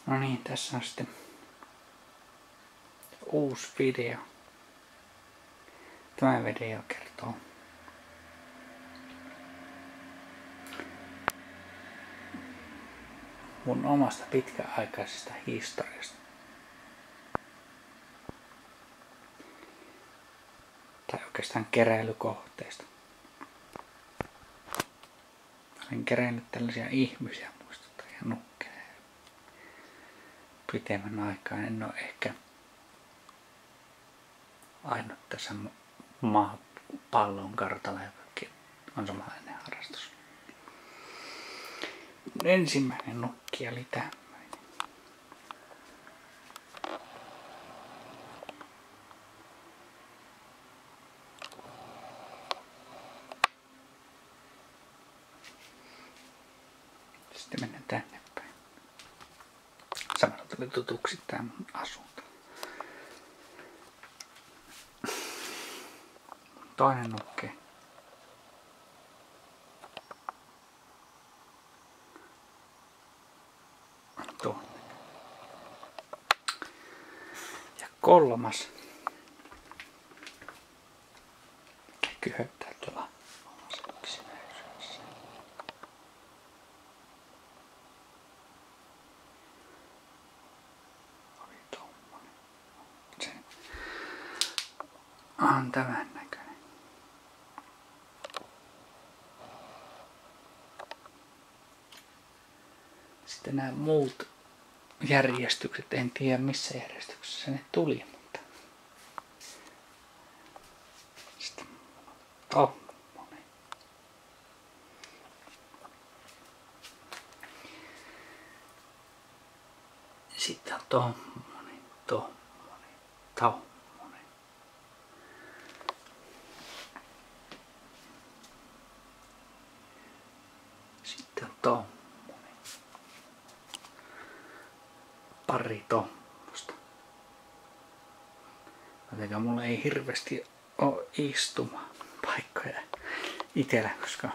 No niin, tässä on sitten uusi video. Tämä video kertoo mun omasta pitkäaikaisesta historiasta. Tai oikeastaan keräilykohteesta. Olen keräillyt tällaisia ihmisiä, muistuttajia, nukkeleja. Pitemmän aikaa en ole ehkä ainut tässä maapallon kartalla, joka on samanlainen harrastus. Ensimmäinen nukki oli tämmöinen. Sitten mennään tänne päin. Samalla tuli tutuksi tämä mun asunto. Toinen nukki. Tuonne. Ja kolmas. Kyhöttää tuolla omassa yksinäisyydessä. Oli tommonen. Se on tämän näköinen. Sitten nämä muut järjestykset, en tiedä missä järjestyksessä ne tuli, mutta sitten tommonen. Sitten on tommonen, tommonen, tommonen. Sitten on tommonen. Pari tommosta. Jotenka mulla ei hirveästi oo istumapaikkoja itellä, koska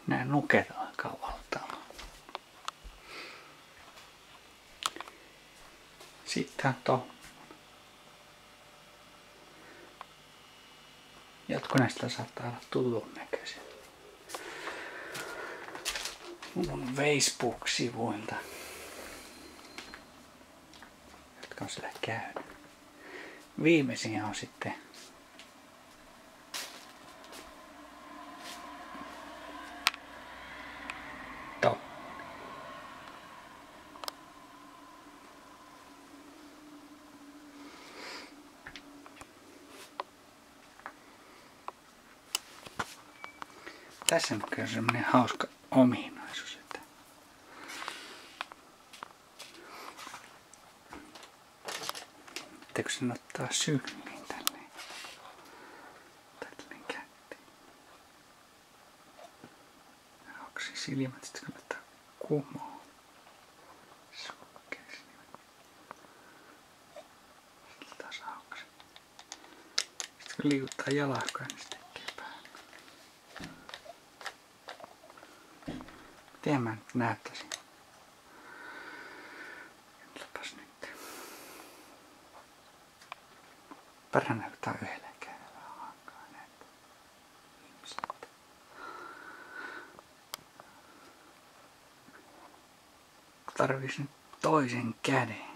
nää nuket alkaa valtaamaan. Sitten on tommonen. Jotkut näistä saattaa olla tutun näköisiä. Mun Facebook-sivuilta, jotka on siellä käynyt. Viimeisin on sitten to. Tässä on kyllä semmonen hauska ominaisuus, että kun sen ottaa sylliin tälleen, tälleen kättiin. Auksi silmät, sitten kun ottaa kumoon. Sukkee silmät. Sitten taas auksi. Sitten kun liikuttaa jalakkoja, niin se tekee päälle. Miten mä nyt näyttäisin? Entäpäs nyt. Parhaan näyttää yhdellä kädellä hankaa näitä ihmiset. Tarvis nyt toisen käden.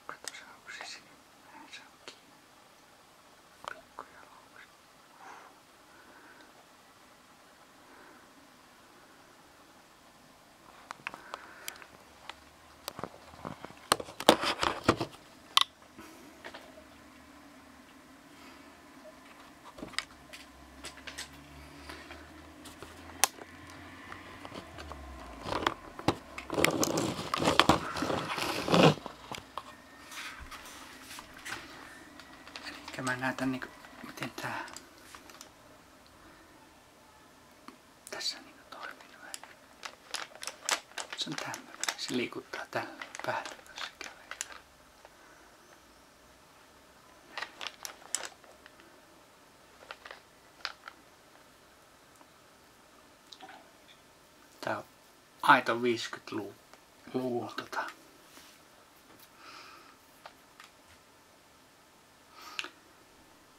Kato se auksi silmään, se on kiinni. Pikkujaloukset. Eli mä näytän niinku miten tää tässä on niinku toiminut. Se on tämmönen. Se liikuttaa tällä päällä, kun se kävelee. aito 50-luvun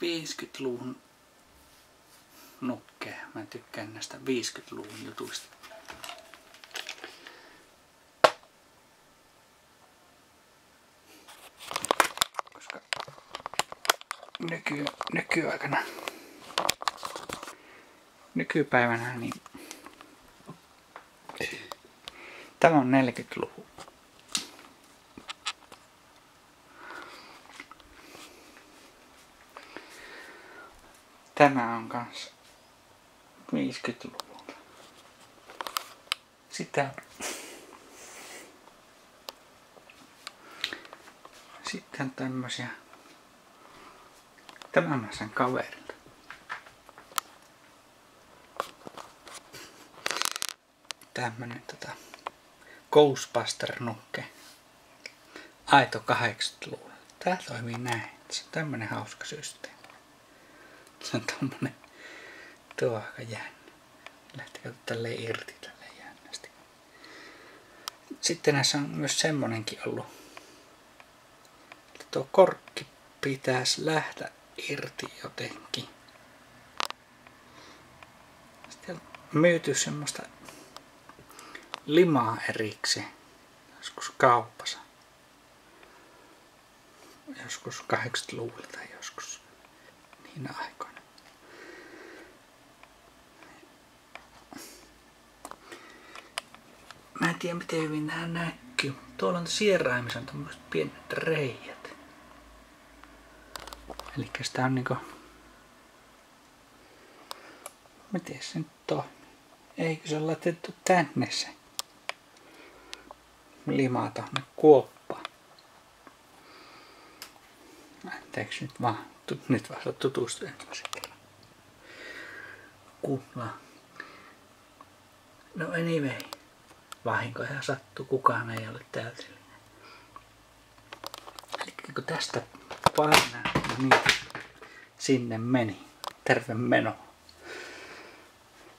50-luvun nukkeja. Mä tykkään näistä 50-luvun jutuista. Koska nykyaikana, nykypäivänä, niin tämä on 40-luku. Tämä on kans 50-luvulta. Sitten tämmösiä. Tämän mä sain kaverilta. Tämmönen Ghostbuster-nukke. Aito 80-luvulla. Tää toimii näin. Se on tämmönen hauska systeemi. Se on tommonen. Tuo on aika jännä. Lähtekö tälleen irti tälleen jännästi. Sitten näissä on myös semmonenkin ollut. Että tuo korkki pitäisi lähteä irti jotenkin. Sitten on myyty semmoista limaa erikseen. Joskus kaupassa. Joskus 80-luvulla tai joskus niinä aikoina. Mä en tiedä miten hyvin nää näkyy. Tuolla on sieraimissa on tommoset pienet reijät. Elikkä sitä on niinku... Miten se nyt on? Eikö se ole laitettu tänne se? Limaa tonne kuoppaan. Anteeksi nyt vaan. Nyt vasta tutustu ensimmäisen kerran. Kunnolla. No anyway. Vahinkoja sattuu, kukaan ei ole täydellinen. Eli kun tästä painaa, niin sinne meni. Terve meno.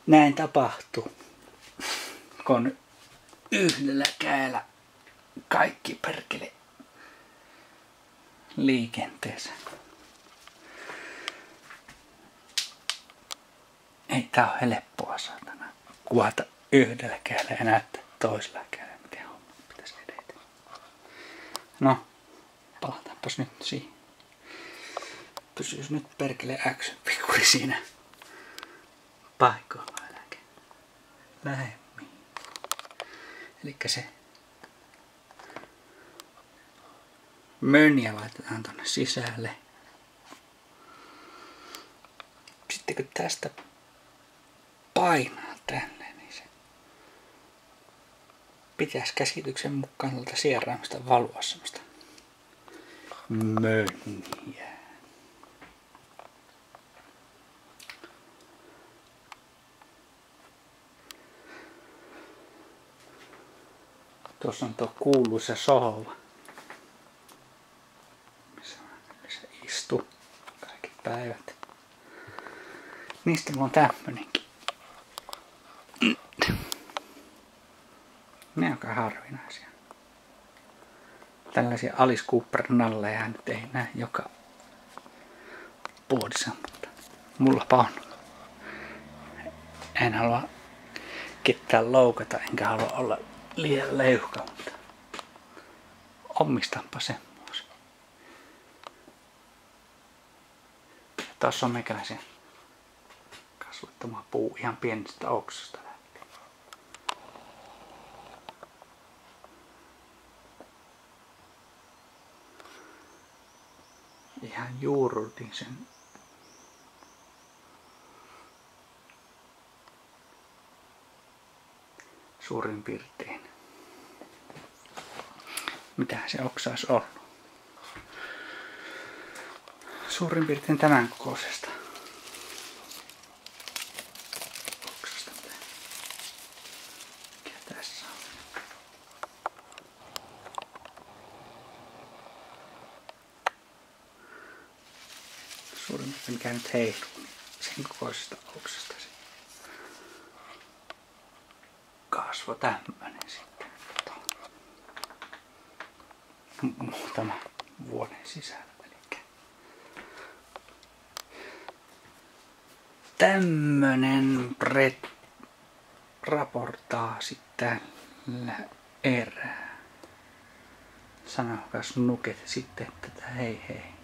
Näin tapahtuu, kun yhdellä kädellä kaikki perkele liikenteessä. Ei tää ole helppoa saatana kuvata yhdellä kädellä ja näyttää toisella kädellä, miten homma pitäisi edetä. No, palataanpas nyt siihen. Pysyis nyt perkele action figuri siinä paikoilla lähemmin. Elikkä se mönjä laitetaan tonne sisälle. Sitten kun tästä painaa tänne, niin se pitäisi käsityksen mukaan tuolta sieraimesta valua semmoista mönjää. Tuossa on tuo kuuluisa sohva, missä se istuu kaikki päivät. Niistä mulla on tämmönenkin. Ne on aika harvinaisia. Tällaisia Alice Cooper-nalleja nyt ei näe joka puolissa, mutta mullapa on. En halua ketään loukata, enkä halua olla liian leuhka, mutta omistanpa semmoisen. Tuossa on meikäläisen kasvattama puu ihan pienestä oksasta lähtien. Ihan juurrutin sen. Suurin piirtein. Mitähän se oksa olisi ollut? Suurin piirtein tämän kokoisesta oksasta. Mikä tässä on? Suurin piirtein mikä nyt heiluu, niin sen kokoisesta oksasta se kasvaa. kasvoi tämmönen sitten. Muutama vuoden sisällä. Tämmönen raportaasi tällä erää. Sanokas Nuket sitten, että hei hei.